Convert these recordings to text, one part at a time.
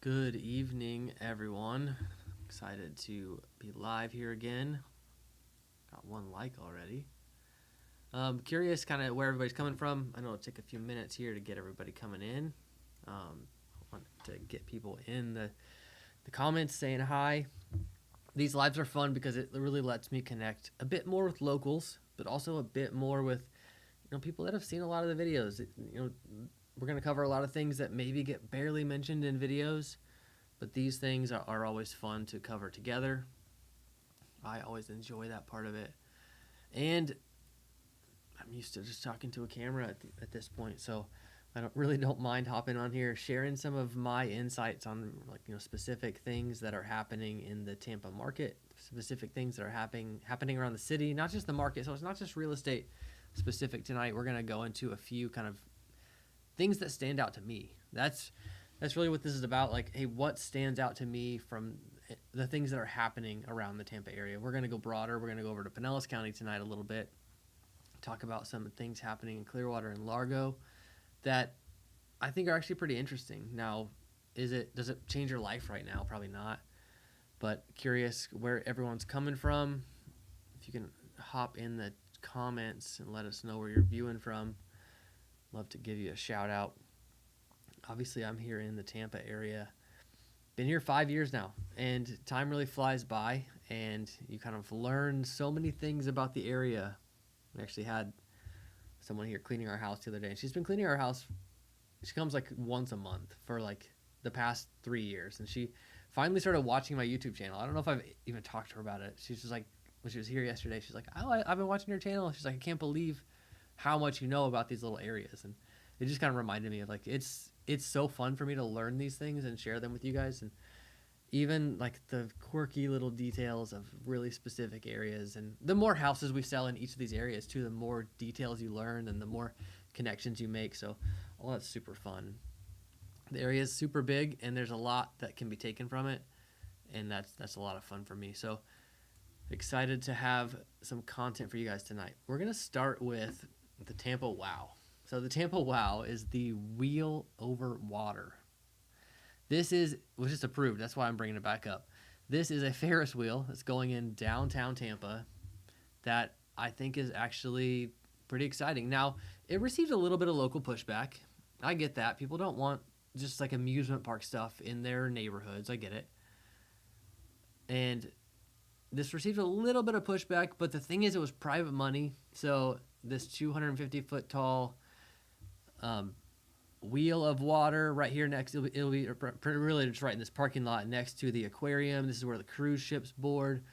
Good evening, everyone. Excited to be live here again. Got one like already. Curious kind of where everybody's coming from. I know it'll take a few minutes here to get everybody coming in. Want to get people in the comments saying hi. These lives are fun because it really lets me connect a bit more with locals, but also a bit more with people that have seen a lot of the videos. We're going to cover a lot of things that maybe get barely mentioned in videos, but these things are always fun to cover together. I always enjoy that part of it. And I'm used to just talking to a camera at this point, so I don't mind hopping on here, sharing some of my insights on specific things that are happening in the Tampa market, specific things that are happening around the city, not just the market. So it's not just real estate specific tonight. We're going to go into a few kind of things that stand out to me. That's really what this is about. Like, hey, what stands out to me from the things that are happening around the Tampa area? We're going to go broader. We're going to go over to Pinellas County tonight a little bit, talk about some things happening in Clearwater and Largo that I think are actually pretty interesting. Now, does it change your life right now? Probably not. But curious where everyone's coming from. If you can hop in the comments and let us know where you're viewing from. Love to give you a shout out. Obviously, I'm here in the Tampa area. Been here 5 years now, and time really flies by, and you kind of learn so many things about the area. We actually had someone here cleaning our house the other day, and she's been cleaning our house. She comes like once a month for like the past 3 years, and she finally started watching my YouTube channel. I don't know if I've even talked to her about it. She's just like, when she was here yesterday, she's like, oh, I've been watching your channel. She's like, I can't believe how much you know about these little areas. And it just kind of reminded me of like, it's so fun for me to learn these things and share them with you guys. And even like the quirky little details of really specific areas. And the more houses we sell in each of these areas too, the more details you learn and the more connections you make. So all that's super fun. The area is super big, and there's a lot that can be taken from it. And that's a lot of fun for me. So excited to have some content for you guys tonight. We're going to start with the Tampa WOW. So the Tampa WOW is the wheel over water. This was just approved. That's why I'm bringing it back up. This is a Ferris wheel that's going in downtown Tampa that I think is actually pretty exciting. Now, it received a little bit of local pushback. I get that. People don't want just like amusement park stuff in their neighborhoods. I get it. And this received a little bit of pushback, but the thing is, it was private money. So this 250-foot tall wheel of water right here next, it'll be really just right in this parking lot next to the aquarium. This is where the cruise ships board.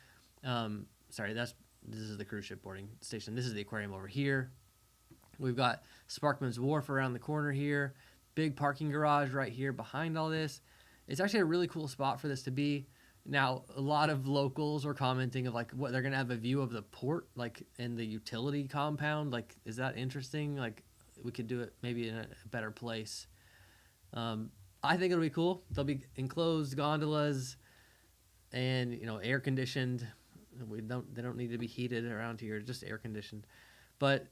This is the cruise ship boarding station. This is the aquarium over here. We've got Sparkman's Wharf around the corner here. Big parking garage right here behind all this. It's actually a really cool spot for this to be. Now, a lot of locals are commenting of like, what, they're going to have a view of the port, like in the utility compound. Like, is that interesting? Like, we could do it maybe in a better place. I think it'll be cool. There'll be enclosed gondolas and, air conditioned. They don't need to be heated around here, just air conditioned. But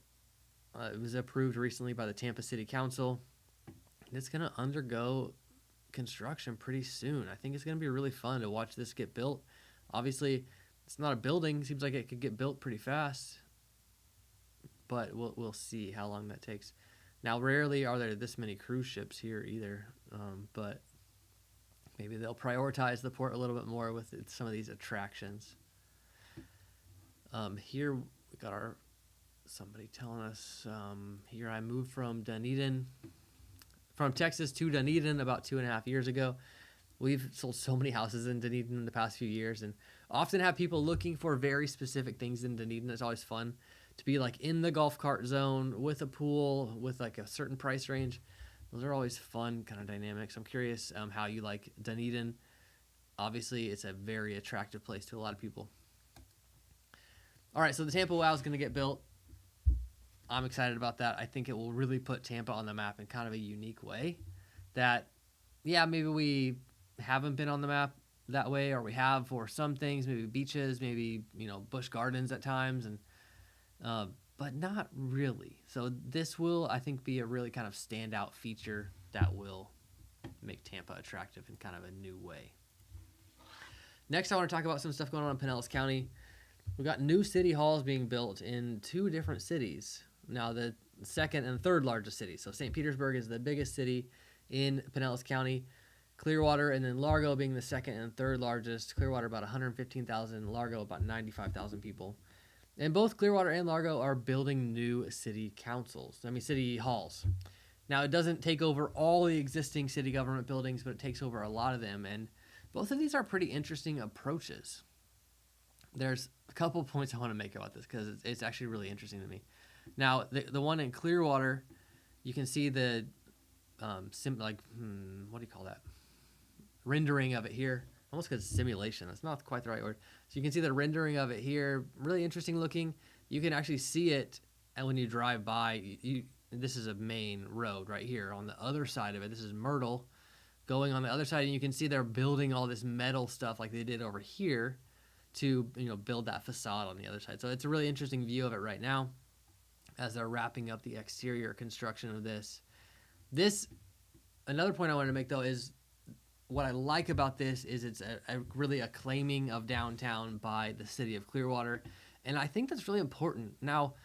it was approved recently by the Tampa City Council. It's going to undergo construction pretty soon. I think it's going to be really fun to watch this get built. Obviously, it's not a building. It seems like it could get built pretty fast, but we'll see how long that takes. Now, rarely are there this many cruise ships here either, but maybe they'll prioritize the port a little bit more with some of these attractions. Here we got somebody telling us, here I moved from Texas to Dunedin about 2.5 years ago. We've sold so many houses in Dunedin in the past few years, and often have people looking for very specific things in Dunedin. It's always fun to be like in the golf cart zone with a pool with like a certain price range. Those are always fun kind of dynamics. I'm curious how you like Dunedin. Obviously, it's a very attractive place to a lot of people. All right, so the Tampa WOW is going to get built. I'm excited about that. I think it will really put Tampa on the map in kind of a unique way that, yeah, maybe we haven't been on the map that way, or we have for some things, maybe beaches, maybe, Busch Gardens at times, and but not really. So this will, I think, be a really kind of standout feature that will make Tampa attractive in kind of a new way. Next, I want to talk about some stuff going on in Pinellas County. We've got new city halls being built in 2 different cities. Now, the second and third largest cities. So St. Petersburg is the biggest city in Pinellas County. Clearwater and then Largo being the second and third largest. Clearwater about 115,000, Largo about 95,000 people. And both Clearwater and Largo are building new city halls. Now, it doesn't take over all the existing city government buildings, but it takes over a lot of them. And both of these are pretty interesting approaches. There's a couple points I want to make about this because it's actually really interesting to me. Now, the one in Clearwater, you can see the, what do you call that? Rendering of it here. Almost because simulation. That's not quite the right word. So you can see the rendering of it here. Really interesting looking. You can actually see it, and when you drive by, this is a main road right here. On the other side of it, this is Myrtle. Going on the other side, and you can see they're building all this metal stuff like they did over here to build that facade on the other side. So it's a really interesting view of it right now as they're wrapping up the exterior construction of this. Another point I wanted to make, though, is what I like about this is it's really a claiming of downtown by the city of Clearwater, and I think that's really important. Now,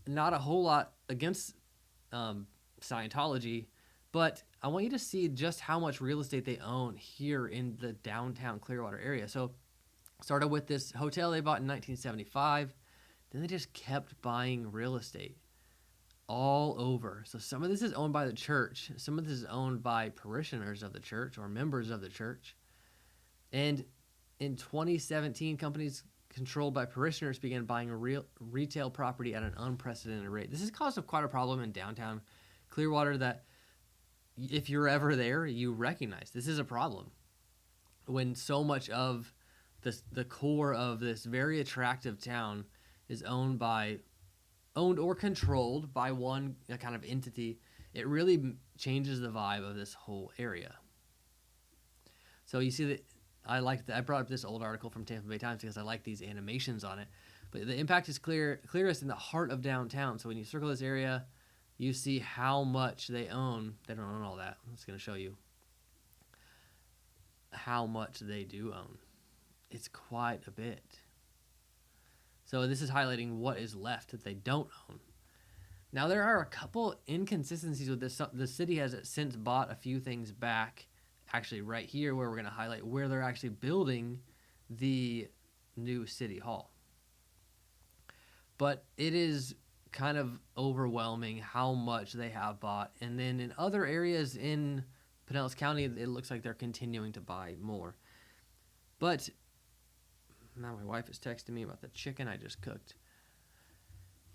not a whole lot against Scientology, but I want you to see just how much real estate they own here in the downtown Clearwater area. So started with this hotel they bought in 1975. Then they just kept buying real estate all over. So some of this is owned by the church. Some of this is owned by parishioners of the church or members of the church. And in 2017, companies controlled by parishioners began buying retail property at an unprecedented rate. This has caused quite a problem in downtown Clearwater that if you're ever there, you recognize this is a problem. When so much of the core of this very attractive town is owned or controlled by one kind of entity, it really changes the vibe of this whole area. So you see that I brought up this old article from Tampa Bay Times because I like these animations on it. But the impact is clearest in the heart of downtown. So when you circle this area, you see how much they own. They don't own all that. I'm just going to show you how much they do own. It's quite a bit. So this is highlighting what is left that they don't own. Now, there are a couple inconsistencies with this. The city has since bought a few things back, actually right here where we're going to highlight where they're actually building the new city hall. But it is kind of overwhelming how much they have bought. And then in other areas in Pinellas County, it looks like they're continuing to buy more. But now my wife is texting me about the chicken I just cooked.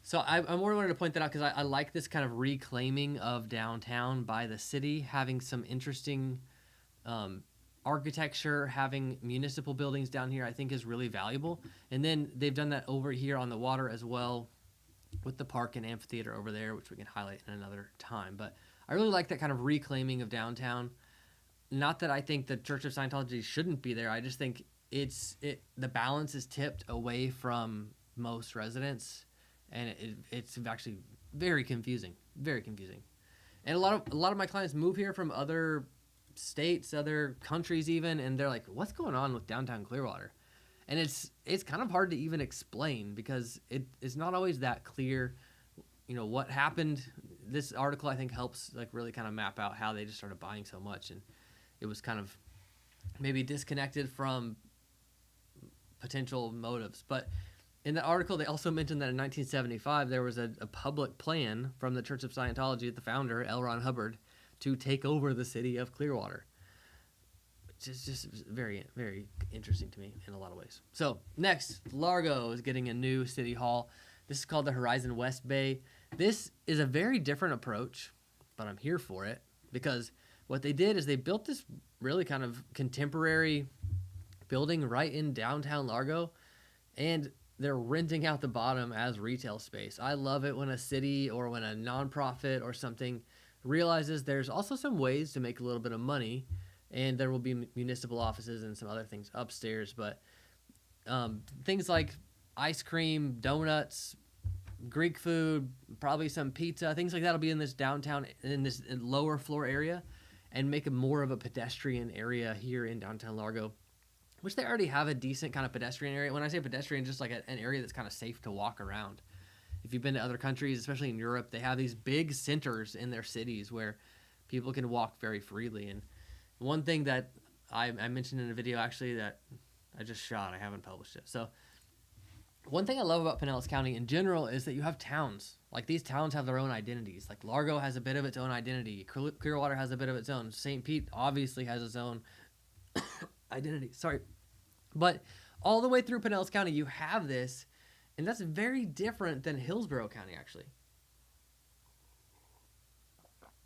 So I more wanted to point that out because I like this kind of reclaiming of downtown by the city, having some interesting architecture, having municipal buildings down here I think is really valuable. And then they've done that over here on the water as well with the park and amphitheater over there, which we can highlight in another time. But I really like that kind of reclaiming of downtown. Not that I think the Church of Scientology shouldn't be there. I just think the balance is tipped away from most residents, and it's actually very confusing, And a lot of my clients move here from other states, other countries even, and they're like, "What's going on with downtown Clearwater?" And it's kind of hard to even explain because it's not always that clear, what happened. This article I think helps really kind of map out how they just started buying so much, and it was kind of maybe disconnected from potential motives. But in the article, they also mentioned that in 1975, there was a public plan from the Church of Scientology, the founder, L. Ron Hubbard, to take over the city of Clearwater. It's just very, very interesting to me in a lot of ways. So next, Largo is getting a new city hall. This is called the Horizon West Bay. This is a very different approach, but I'm here for it because what they did is they built this really kind of contemporary building right in downtown Largo, and they're renting out the bottom as retail space. I love it when a city or when a nonprofit or something realizes there's also some ways to make a little bit of money, and there will be municipal offices and some other things upstairs, but things like ice cream, donuts, Greek food, probably some pizza, things like that will be in this downtown, in this lower floor area. and make it more of a pedestrian area here in downtown Largo, which they already have a decent kind of pedestrian area. When I say pedestrian, just like an area that's kind of safe to walk around. If you've been to other countries, especially in Europe, they have these big centers in their cities where people can walk very freely. And one thing that I mentioned in a video actually that I just shot, I haven't published it. So one thing I love about Pinellas County in general is that you have towns. Like these towns have their own identities. Like Largo has a bit of its own identity. Clearwater has a bit of its own. St. Pete obviously has its own identity. Sorry. But all the way through Pinellas County, you have this, and that's very different than Hillsborough County, actually.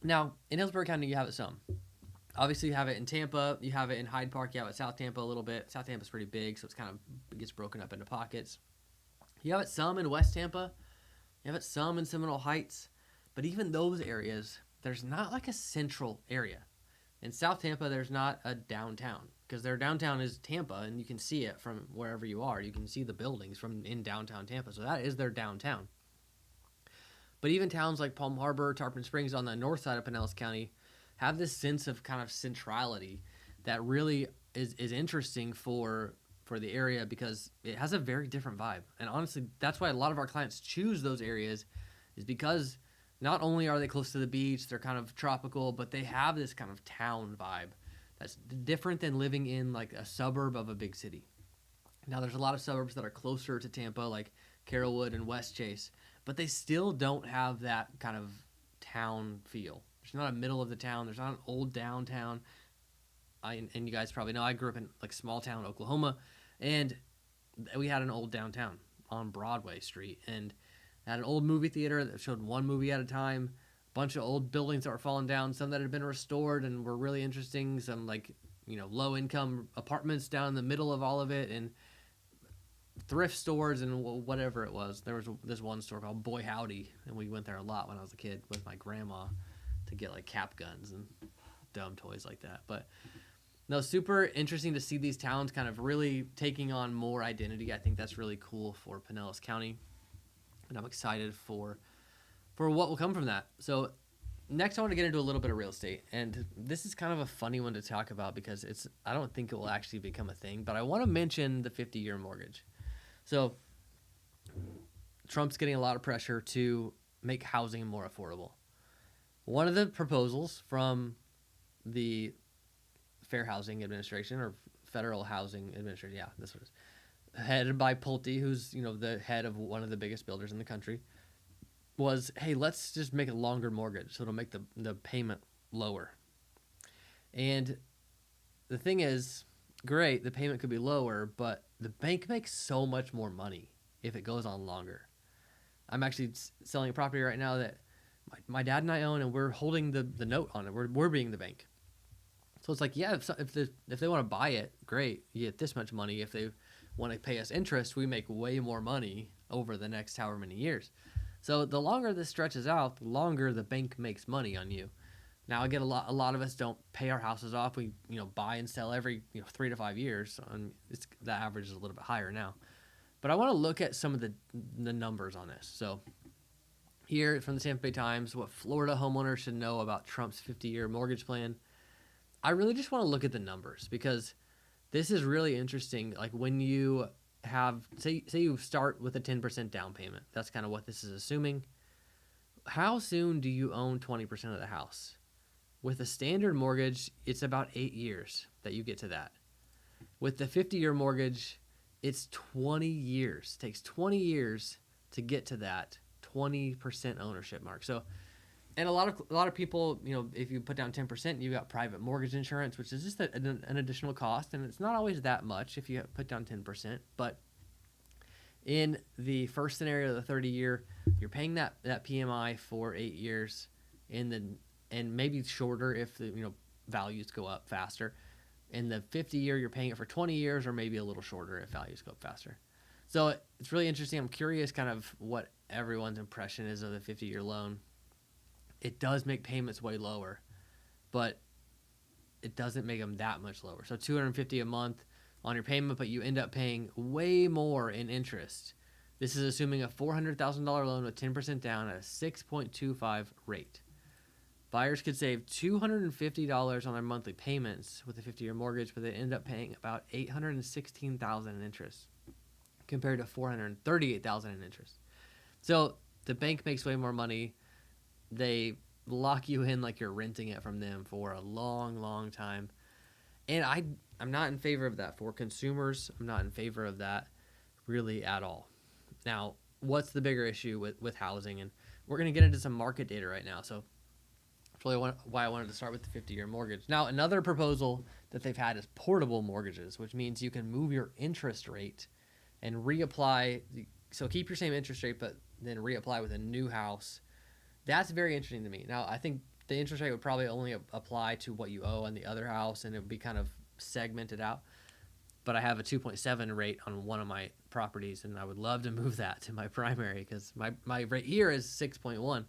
Now, in Hillsborough County, you have it some. Obviously, you have it in Tampa. You have it in Hyde Park. You have it in South Tampa a little bit. South Tampa's pretty big, so it gets broken up into pockets. You have it some in West Tampa. You have it some in Seminole Heights. But even those areas, there's not like a central area. In South Tampa, there's not a downtown because their downtown is Tampa, and you can see it from wherever you are. You can see the buildings from in downtown Tampa, so that is their downtown. But even towns like Palm Harbor, Tarpon Springs on the north side of Pinellas County have this sense of kind of centrality that really is interesting for the area because it has a very different vibe. And honestly, that's why a lot of our clients choose those areas is because not only are they close to the beach, they're kind of tropical, but they have this kind of town vibe that's different than living in like a suburb of a big city. Now, there's a lot of suburbs that are closer to Tampa, like Carrollwood and West Chase, but they still don't have that kind of town feel. There's not a middle of the town. There's not an old downtown. And you guys probably know I grew up in like small town Oklahoma, and we had an old downtown on Broadway Street, and had an old movie theater that showed one movie at a time, a bunch of old buildings that were falling down, some that had been restored and were really interesting, some like, low income apartments down in the middle of all of it, and thrift stores and whatever it was. There was this one store called Boy Howdy, and we went there a lot when I was a kid with my grandma to get like cap guns and dumb toys like that. But no, super interesting to see these towns kind of really taking on more identity. I think that's really cool for Pinellas County, and I'm excited for what will come from that. So next I want to get into a little bit of real estate, and this is kind of a funny one to talk about because I don't think it will actually become a thing, but I want to mention the 50-year mortgage. So Trump's getting a lot of pressure to make housing more affordable. One of the proposals from the Fair Housing Administration or Federal Housing Administration, yeah, this was headed by Pulte, who's the head of one of the biggest builders in the country, was, hey, let's just make a longer mortgage so it'll make the payment lower. And the thing is, great, the payment could be lower, but the bank makes so much more money if it goes on longer. I'm actually selling a property right now that my dad and I own, and we're holding the note on it. We're being the bank. So it's like, yeah, if they want to buy it, great, you get this much money. If they want to pay us interest, we make way more money over the next however many years. So the longer this stretches out, the longer the bank makes money on you. Now, I get a lot of us don't pay our houses off. We buy and sell every 3 to 5 years. The average is a little bit higher now. But I want to look at some of the numbers on this. So here from the Tampa Bay Times, what Florida homeowners should know about Trump's 50-year mortgage plan. I really just want to look at the numbers because this is really interesting. Like when you have, say you start with a 10% down payment. That's kind of what this is assuming. How soon do you own 20% of the house? With a standard mortgage, it's about 8 years that you get to that. With the 50-year mortgage, it's 20 years. It takes 20 years to get to that 20% ownership mark. So, and a lot of people, if you put down 10%, you got private mortgage insurance, which is just an additional cost, and it's not always that much if you put down 10%. But in the first scenario, the 30-year, you're paying that PMI for 8 years, and maybe shorter if the values go up faster. In the 50-year, you're paying it for 20 years, or maybe a little shorter if values go up faster. So it's really interesting. I'm curious kind of what everyone's impression is of the 50-year loan. It does make payments way lower, but it doesn't make them that much lower. So $250 a month on your payment, but you end up paying way more in interest. This is assuming a $400,000 loan with 10% down at a 6.25 rate. Buyers could save $250 on their monthly payments with a 50-year mortgage, but they end up paying about $816,000 in interest compared to $438,000 in interest. So the bank makes way more money. They lock you in like you're renting it from them for a long, long time. And I'm not in favor of that for consumers. I'm not in favor of that really at all. Now, what's the bigger issue with housing? And we're going to get into some market data right now. So that's really why I wanted to start with the 50-year mortgage. Now, another proposal that they've had is portable mortgages, which means you can move your interest rate and reapply. So keep your same interest rate, but then reapply with a new house. That's very interesting to me. Now, I think the interest rate would probably only apply to what you owe on the other house, and it would be kind of segmented out. But I have a 2.7 rate on one of my properties, and I would love to move that to my primary because my rate here is 6.1.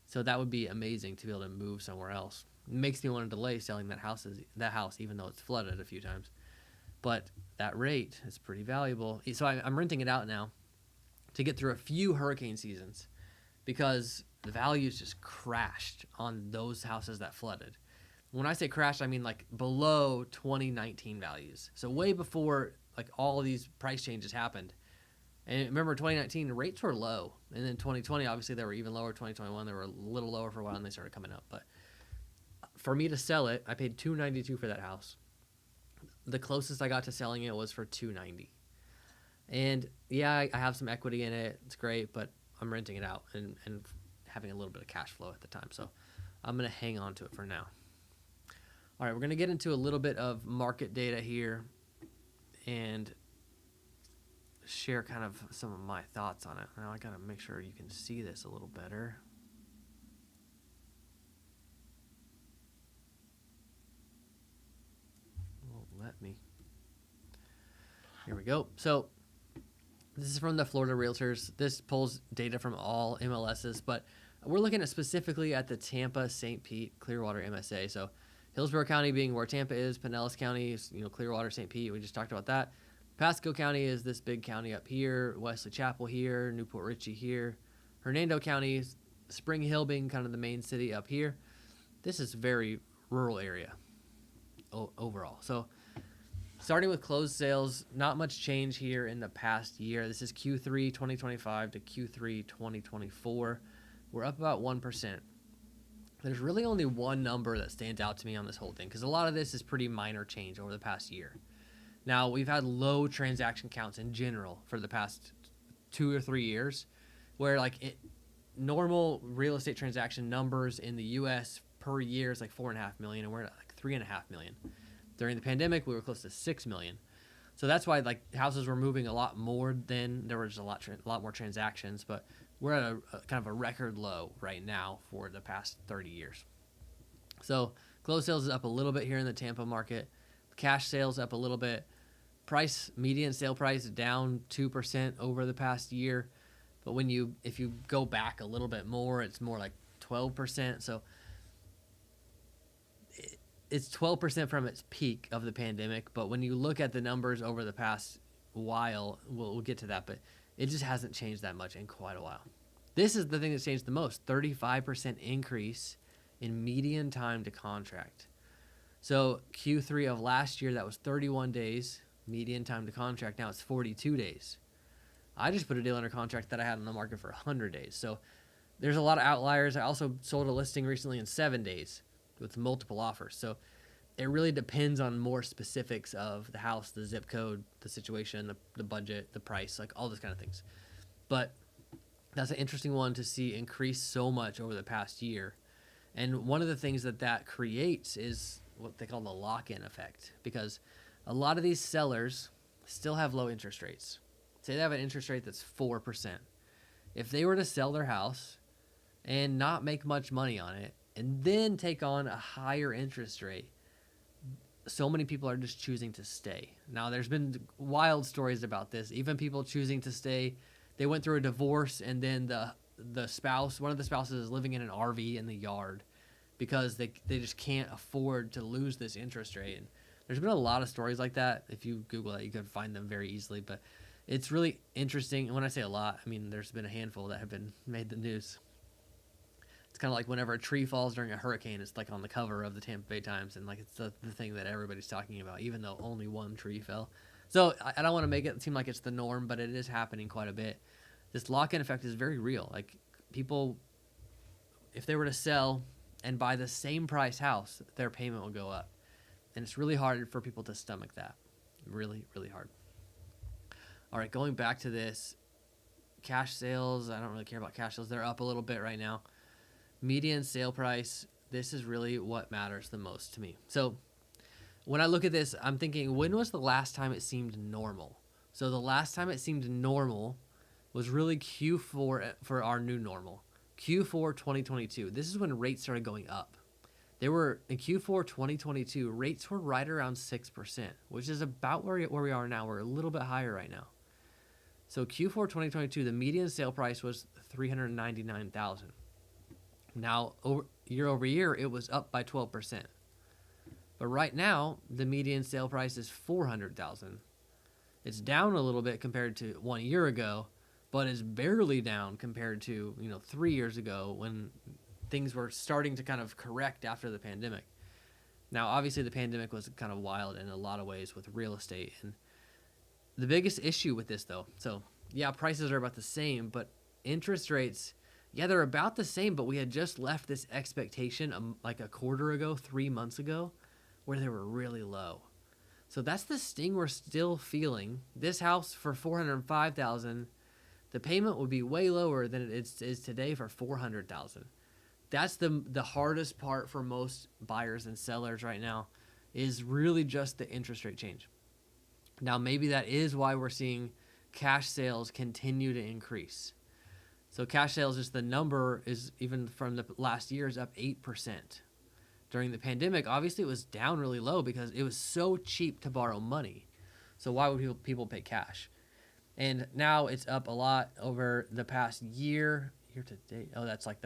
So that would be amazing to be able to move somewhere else. It makes me want to delay selling that house, even though it's flooded a few times. But that rate is pretty valuable. So I'm renting it out now to get through a few hurricane seasons because the values just crashed on those houses that flooded. When I say crashed, I mean like below 2019 values. So way before like all of these price changes happened. And remember, 2019 the rates were low, and then 2020 obviously they were even lower. 2021 they were a little lower for a while, and they started coming up. But for me to sell it, I paid $292 for that house. The closest I got to selling it was for $290. And yeah, I have some equity in it. It's great, but I'm renting it out and having a little bit of cash flow at the time. So I'm going to hang on to it for now. All right, we're going to get into a little bit of market data here and share kind of some of my thoughts on it. Now I got to make sure you can see this a little better. Won't let me. Here we go. So this is from the Florida Realtors. This pulls data from all MLSs, but we're looking at specifically at the Tampa, St. Pete, Clearwater MSA. So Hillsborough County being where Tampa is, Pinellas County is, Clearwater, St. Pete. We just talked about that. Pasco County is this big county up here, Wesley Chapel here, Newport Richey here. Hernando County, Spring Hill being kind of the main city up here. This is a very rural area overall. So starting with closed sales, not much change here in the past year. This is Q3 2025 to Q3 2024. We're up about 1%. There's really only one number that stands out to me on this whole thing because a lot of this is pretty minor change over the past year. Now, we've had low transaction counts in general for the past 2 or 3 years where normal real estate transaction numbers in the U.S. per year is like 4.5 million, and we're at like 3.5 million. During the pandemic, we were close to 6 million. So that's why houses were moving a lot more than there was a lot more transactions, but we're at a kind of a record low right now for the past 30 years. So closed sales is up a little bit here in the Tampa market. Cash sales up a little bit. Median sale price down 2% over the past year. But if you go back a little bit more, it's more like 12%. So it's 12% from its peak of the pandemic. But when you look at the numbers over the past while, we'll get to that, but it just hasn't changed that much in quite a while. This is the thing that's changed the most, 35% increase in median time to contract. So Q3 of last year, that was 31 days, median time to contract. Now it's 42 days. I just put a deal under contract that I had on the market for 100 days. So there's a lot of outliers. I also sold a listing recently in 7 days with multiple offers. So it really depends on more specifics of the house, the zip code, the situation, the budget, the price, like all those kind of things. But that's an interesting one to see increase so much over the past year. And one of the things that creates is what they call the lock-in effect, because a lot of these sellers still have low interest rates. Say they have an interest rate that's 4%. If they were to sell their house and not make much money on it and then take on a higher interest rate, so many people are just choosing to stay. Now, there's been wild stories about this. Even people choosing to stay, they went through a divorce, and then one of the spouses is living in an RV in the yard because they just can't afford to lose this interest rate. And there's been a lot of stories like that. If you Google it, you can find them very easily. But it's really interesting. And when I say a lot, I mean there's been a handful that have been made the news. It's kind of like whenever a tree falls during a hurricane, it's like on the cover of the Tampa Bay Times, and like it's the thing that everybody's talking about, even though only one tree fell. So I don't want to make it seem like it's the norm, but it is happening quite a bit. This lock-in effect is very real. Like people, if they were to sell and buy the same price house, their payment will go up. And it's really hard for people to stomach that. Really, really hard. All right, going back to this, cash sales, I don't really care about cash sales. They're up a little bit right now. Median sale price, this is really what matters the most to me. So when I look at this, I'm thinking, when was the last time it seemed normal? So the last time it seemed normal was really Q4 for our new normal. Q4 2022. This is when rates started going up. They were, in Q4 2022, rates were right around 6%, which is about where we are now. We're a little bit higher right now. So Q4 2022, the median sale price was $399,000. Now, year over year, it was up by 12%. But right now, the median sale price is $400,000. It's down a little bit compared to 1 year ago, but it's barely down compared to 3 years ago when things were starting to kind of correct after the pandemic. Now, obviously, the pandemic was kind of wild in a lot of ways with real estate. And the biggest issue with this, though, so yeah, prices are about the same, but interest rates, yeah, they're about the same, but we had just left this expectation like a quarter ago, 3 months ago, where they were really low. So that's the sting we're still feeling. This house for $405,000, the payment would be way lower than it is today for $400,000. That's the hardest part for most buyers and sellers right now, is really just the interest rate change. Now, maybe that is why we're seeing cash sales continue to increase. So cash sales, just the number is, even from the last year, is up 8%. During the pandemic, obviously it was down really low because it was so cheap to borrow money. So why would people pay cash? And now it's up a lot over the past year to date. Oh, that's like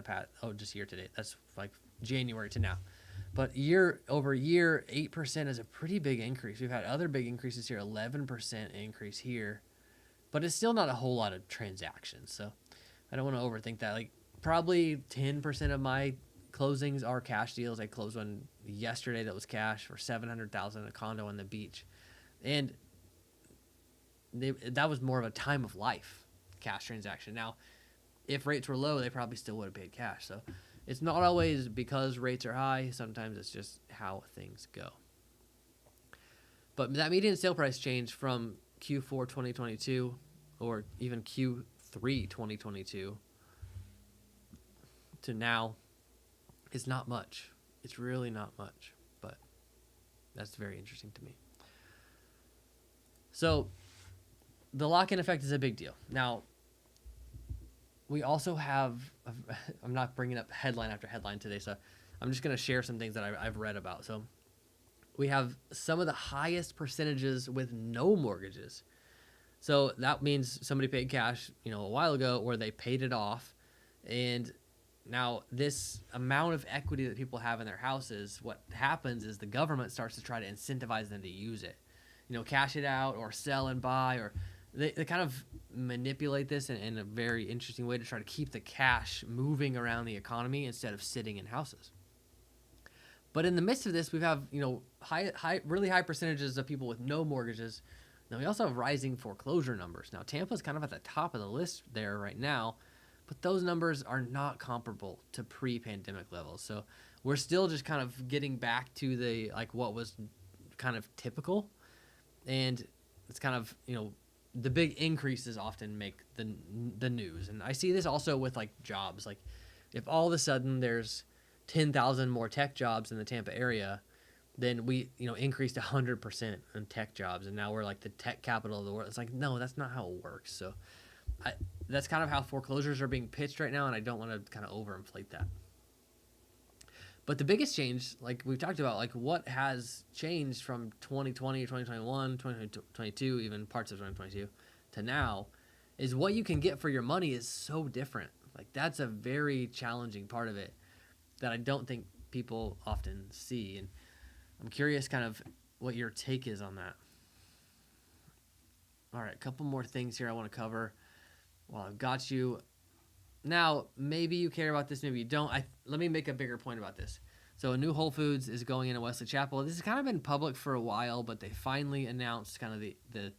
just year to date. That's like January to now. But year over year, 8% is a pretty big increase. We've had other big increases here, 11% increase here. But it's still not a whole lot of transactions. So I don't want to overthink that. Like probably 10% of my closings are cash deals. I closed one yesterday that was cash for $700,000, a condo on the beach. And that was more of a time of life cash transaction. Now, if rates were low, they probably still would have paid cash. So it's not always because rates are high. Sometimes it's just how things go. But that median sale price change from Q4 2022 or even Q3 2022 to now is not much. It's really not much, but that's very interesting to me. So the lock-in effect is a big deal. Now, we also have, I'm not bringing up headline after headline today, so I'm just going to share some things that I've read about. So we have some of the highest percentages with no mortgages. So that means somebody paid cash, a while ago, or they paid it off. And now this amount of equity that people have in their houses, what happens is the government starts to try to incentivize them to use it. Cash it out or sell and buy, or they kind of manipulate this in a very interesting way to try to keep the cash moving around the economy instead of sitting in houses. But in the midst of this, we have, really high percentages of people with no mortgages. Now, we also have rising foreclosure numbers. Now, Tampa's kind of at the top of the list there right now, but those numbers are not comparable to pre-pandemic levels. So we're still just kind of getting back to what was kind of typical. And it's kind of, the big increases often make the news. And I see this also with jobs. Like if all of a sudden there's 10,000 more tech jobs in the Tampa area, then we, increased 100% in tech jobs. And now we're like the tech capital of the world. It's like, no, that's not how it works. So that's kind of how foreclosures are being pitched right now. And I don't want to kind of overinflate that. But the biggest change, like we've talked about, what has changed from 2020, 2021, 2022, even parts of 2022 to now, is what you can get for your money is so different. That's a very challenging part of it that I don't think people often see. And I'm curious kind of what your take is on that. All right, a couple more things here I want to cover while I've got you. Now, maybe you care about this, maybe you don't. Let me make a bigger point about this. So a new Whole Foods is going into Wesley Chapel. This has kind of been public for a while, but they finally announced kind of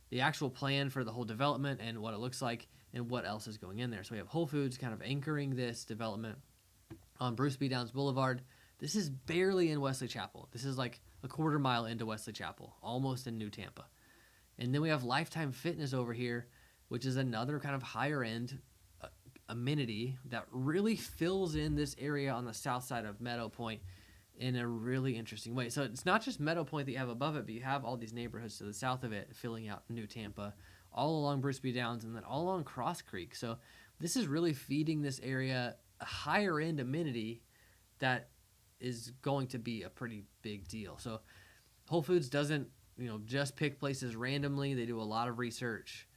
the actual plan for the whole development and what it looks like and what else is going in there. So we have Whole Foods kind of anchoring this development on Bruce B. Downs Boulevard. This is barely in Wesley Chapel. This is like a quarter mile into Wesley Chapel, almost in New Tampa. And then we have Lifetime Fitness over here, which is another kind of higher end amenity that really fills in this area on the south side of Meadow Point in a really interesting way. So it's not just Meadow Point that you have above it, but you have all these neighborhoods to the south of it filling out New Tampa, all along Bruce B. Downs, and then all along Cross Creek. So this is really feeding this area a higher end amenity that is going to be a pretty big deal. So Whole Foods doesn't, just pick places randomly. They do a lot of research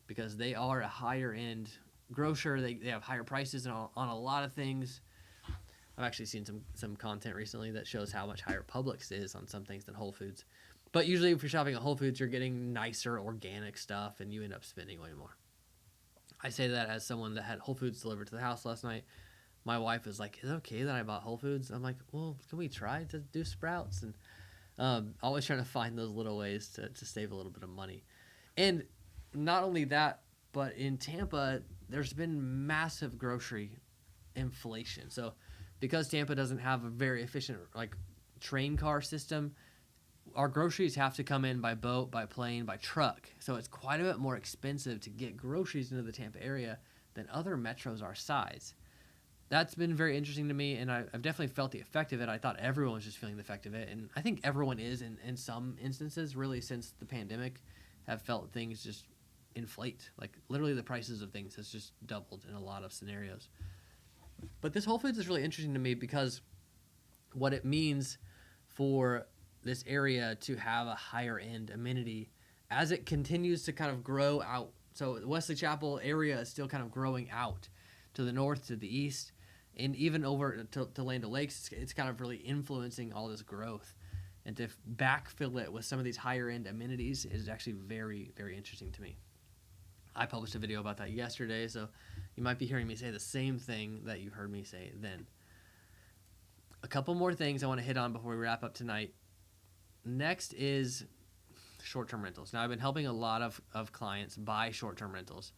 because they are a higher end grocer. They have higher prices on a lot of things. I've actually seen some content recently that shows how much higher Publix is on some things than Whole Foods. But usually if you're shopping at Whole Foods, you're getting nicer organic stuff and you end up spending way more. I say that as someone that had Whole Foods delivered to the house last night. My wife was like, is it okay that I bought Whole Foods? I'm like, well, can we try to do Sprouts? And always trying to find those little ways to save a little bit of money. And not only that, but in Tampa, there's been massive grocery inflation. So because Tampa doesn't have a very efficient train car system, our groceries have to come in by boat, by plane, by truck. So it's quite a bit more expensive to get groceries into the Tampa area than other metros our size. That's been very interesting to me, and I've definitely felt the effect of it. I thought everyone was just feeling the effect of it, and I think everyone is in some instances, really, since the pandemic, have felt things just inflate. Like, literally the prices of things has just doubled in a lot of scenarios. But this Whole Foods is really interesting to me because what it means for this area to have a higher end amenity as it continues to kind of grow out. So the Wesley Chapel area is still kind of growing out to the north, to the east, and even over to Land O'Lakes. It's kind of really influencing all this growth. And to backfill it with some of these higher end amenities is actually very, very interesting to me. I published a video about that yesterday, so you might be hearing me say the same thing that you heard me say then. A couple more things I want to hit on before we wrap up tonight. Next is short-term rentals. Now, I've been helping a lot of clients buy short-term rentals.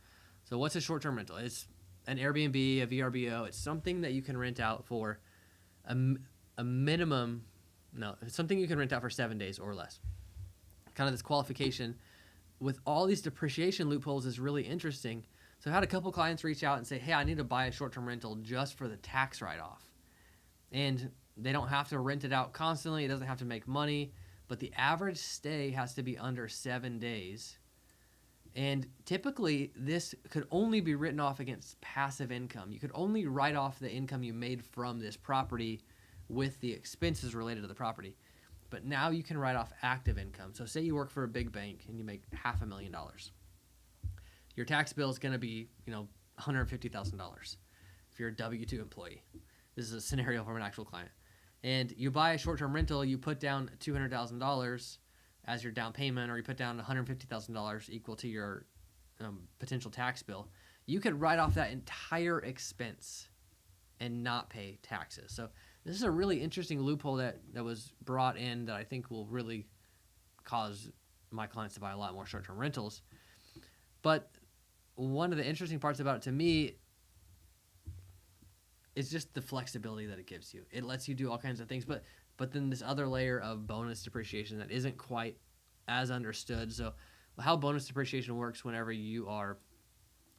So what's a short-term rental? It's an Airbnb, a VRBO. It's something that you can rent out for a minimum. No, it's something you can rent out for 7 days or less. Kind of this qualification with all these depreciation loopholes is really interesting. So I had a couple clients reach out and say, hey, I need to buy a short-term rental just for the tax write-off. And they don't have to rent it out constantly. It doesn't have to make money. But the average stay has to be under 7 days. And typically, this could only be written off against passive income. You could only write off the income you made from this property with the expenses related to the property. But now you can write off active income. So say you work for a big bank and you make $500,000. Your tax bill is going to be, $150,000 if you're a W-2 employee. This is a scenario from an actual client. And you buy a short-term rental, you put down $200,000 as your down payment, or you put down $150,000 equal to your potential tax bill. You could write off that entire expense and not pay taxes. So this is a really interesting loophole that was brought in that I think will really cause my clients to buy a lot more short-term rentals. But one of the interesting parts about it to me is just the flexibility that it gives you. It lets you do all kinds of things, but then this other layer of bonus depreciation that isn't quite as understood. So how bonus depreciation works whenever you own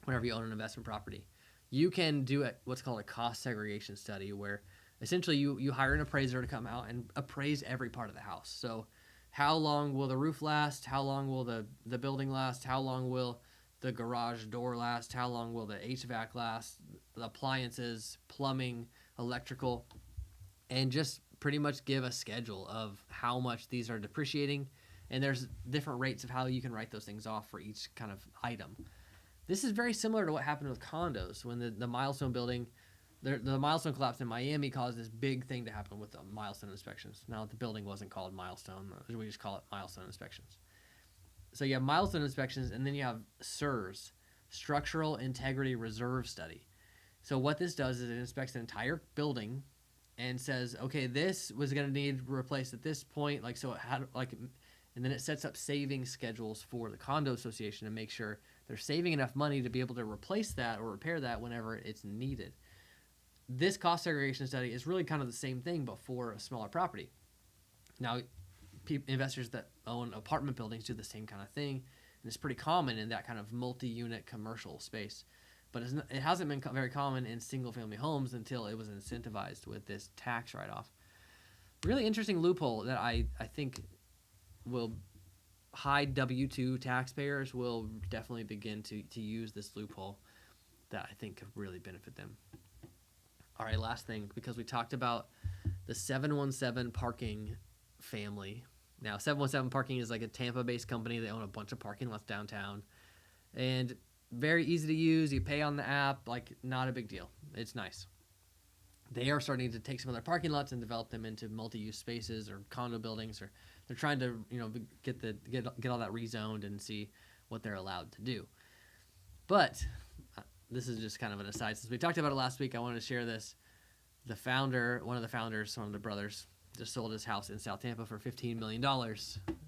an investment property. You can do what's called a cost segregation study, where essentially you hire an appraiser to come out and appraise every part of the house. So how long will the roof last? How long will the building last? How long will the garage door last? How long will the HVAC last? The appliances, plumbing, electrical, and just pretty much give a schedule of how much these are depreciating. And there's different rates of how you can write those things off for each kind of item. This is very similar to what happened with condos when the Milestone building, the Milestone collapse in Miami caused this big thing to happen with the Milestone inspections. Now, the building wasn't called Milestone. We just call it Milestone inspections. So you have Milestone inspections, and then you have SIRS, Structural Integrity Reserve Study. So what this does is it inspects an entire building and says, okay, this was going to need replaced at this point. Like, so it had like, and then it sets up saving schedules for the condo association to make sure they're saving enough money to be able to replace that or repair that whenever it's needed. This cost segregation study is really kind of the same thing, but for a smaller property. Now, investors that own apartment buildings do the same kind of thing, and it's pretty common in that kind of multi-unit commercial space. But it hasn't been very common in single-family homes until it was incentivized with this tax write-off. Really interesting loophole that I think will high W-2 taxpayers will definitely begin to use this loophole that I think could really benefit them. All right, last thing, because we talked about the 717 parking family. Now, 717 Parking is like a Tampa-based company. They own a bunch of parking lots downtown. And very easy to use. You pay on the app, like not a big deal. It's nice. They are starting to take some of their parking lots and develop them into multi-use spaces or condo buildings, or they're trying to, get all that rezoned and see what they're allowed to do. But this is just kind of an aside. Since we talked about it last week, I wanted to share this. The founder, one of the brothers, just sold his house in South Tampa for $15 million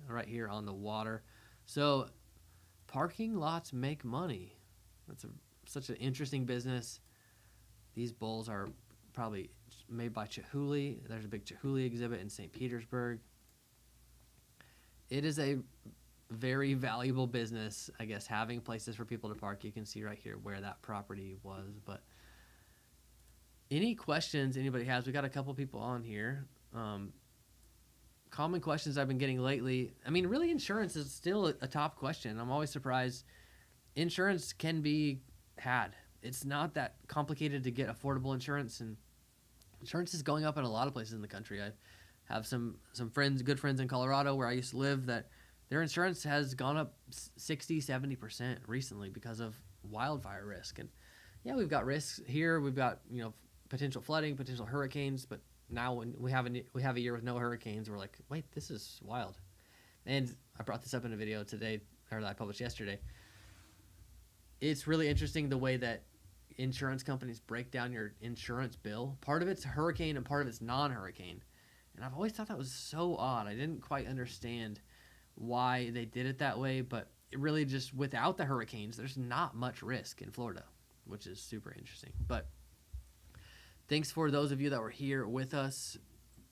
right here on the water. So parking lots make money. That's such an interesting business. These bowls are probably made by Chihuly. There's a big Chihuly exhibit in St. Petersburg. It is a very valuable business, I guess, having places for people to park. You can see right here where that property was. But any questions anybody has? We got a couple people on here. Common questions I've been getting lately. I mean, really, insurance is still a top question. I'm always surprised. Insurance can be had. It's not that complicated to get affordable insurance, and insurance is going up in a lot of places in the country. I have some good friends in Colorado where I used to live that their insurance has gone up 60, 70% recently because of wildfire risk. And yeah, we've got risks here. We've got, potential flooding, potential hurricanes, but now when we have a year with no hurricanes, we're like, wait, this is wild. And I brought this up in a video today, or that I published yesterday. It's really interesting the way that insurance companies break down your insurance bill. Part of it's hurricane and part of it's non-hurricane. And I've always thought that was so odd. I didn't quite understand why they did it that way, but it really just, without the hurricanes, there's not much risk in Florida, which is super interesting. But thanks for those of you that were here with us.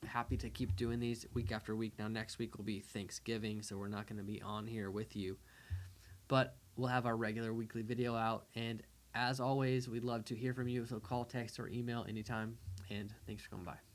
Happy to keep doing these week after week. Now, next week will be Thanksgiving, so we're not going to be on here with you. But we'll have our regular weekly video out. And as always, we'd love to hear from you. So call, text, or email anytime. And thanks for coming by.